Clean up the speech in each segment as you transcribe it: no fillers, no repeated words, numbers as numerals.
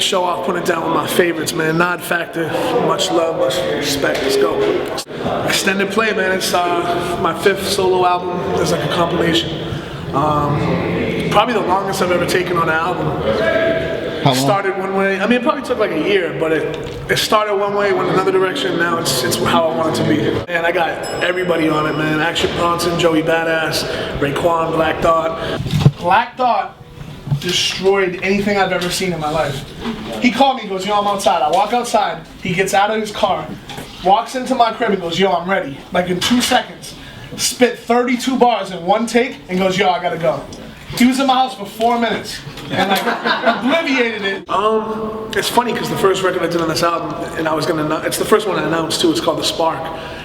show off, putting it down with my favorites, man. Nodfactor, much love, much respect. Let's go. Extended play, man. It's my 5th solo album. It's like a compilation. Probably the longest I've ever taken on an album. How long? Started one way. I mean, it probably took like a year, but it started one way, went another direction. Now it's how I want it to be. And I got everybody on it, man. Action Bronson, Joey Badass, Raekwon, Black Dot. Black Dot destroyed anything I've ever seen in my life. He called me, he goes, yo, I'm outside. I walk outside, he gets out of his car, walks into my crib and goes, yo, I'm ready. Like in 2 seconds. Spit 32 bars in one take and goes, yo, I gotta go. He was in my house for 4 minutes and like obliviated it. It's funny because the first record I did on this album, and it's the first one I announced too, it's called The Spark,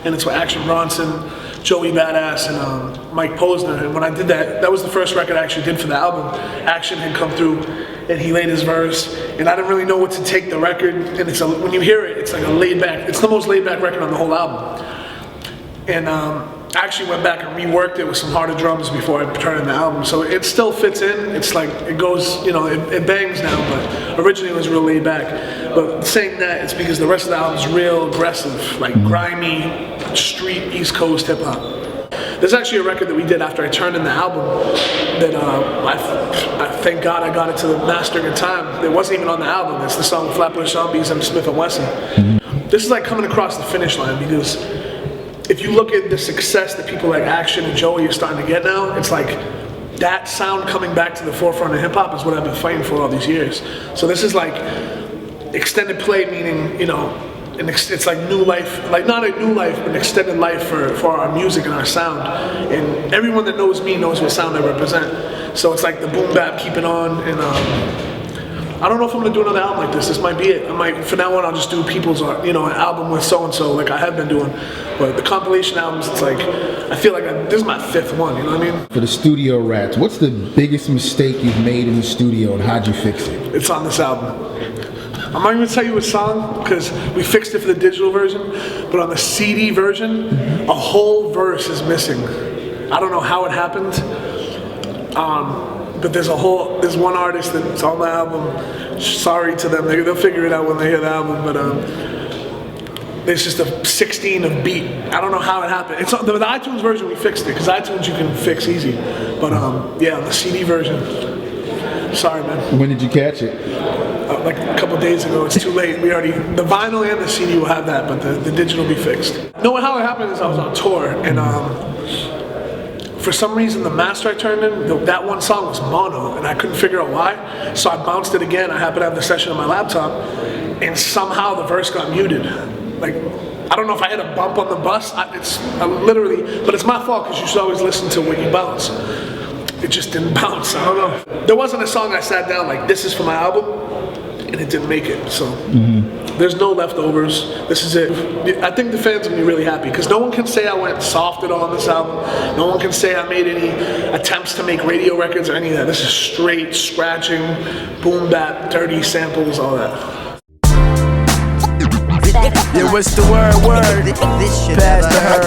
and it's with Action Bronson, Joey Badass, and Mike Posner. And when I did that was the first record I actually did for the album. Action had come through and he laid his verse, and I didn't really know what to take the record, and when you hear it, it's like a laid back, it's the most laid back record on the whole album. And I actually went back and reworked it with some harder drums before I turned in the album. So it still fits in. It's like, it goes, you know, it bangs now, but originally it was real laid back. But saying that, it's because the rest of the album is real aggressive, like grimy, street, East Coast hip hop. There's actually a record that we did after I turned in the album that I thank God I got it to the mastering in time. It wasn't even on the album. It's the song Flatbush Zombies and Smith & Wesson. This is like coming across the finish line because if you look at the success that people like Action and Joey are starting to get now, it's like that sound coming back to the forefront of hip hop is what I've been fighting for all these years. So this is like extended play, meaning, you know, it's like new life, like not a new life, but an extended life for our music and our sound. And everyone that knows me knows what sound I represent. So it's like the boom bap, keep it on, and I don't know if I'm gonna do another album like this. This might be it. From now on, I'll just do people's, you know, an album with so-and-so like I have been doing. But the compilation albums, it's like, I feel like this is my 5th one, you know what I mean? For the studio rats, what's the biggest mistake you've made in the studio and how'd you fix it? It's on this album. I'm not even gonna tell you what song, because we fixed it for the digital version, but on the CD version, a whole verse is missing. I don't know how it happened, but there's one artist that's on the album. Sorry to them, they'll figure it out when they hear the album, but there's just a 16 of beat. I don't know how it happened. It's on the iTunes version, we fixed it, because iTunes you can fix easy. But yeah, the CD version, sorry man. When did you catch it? Like a couple days ago. It's too late. The vinyl and the CD will have that, but the digital will be fixed. No, how it happened is I was on tour, and for some reason the master I turned in, that one song was mono, and I couldn't figure out why. So I bounced it again. I happened to have the session on my laptop, and somehow the verse got muted. Like, I don't know if I hit a bump on the bus. But it's my fault because you should always listen to when you bounce. It just didn't bounce. I don't know. There wasn't a song I sat down like, this is for my album, and it didn't make it. So there's no leftovers. This is it. I think the fans will be really happy because no one can say I went soft at all on this album. No one can say I made any attempts to make radio records or any of that. This is straight scratching, boom bap, dirty samples, all that. Yeah, what's the word? Pass the herd.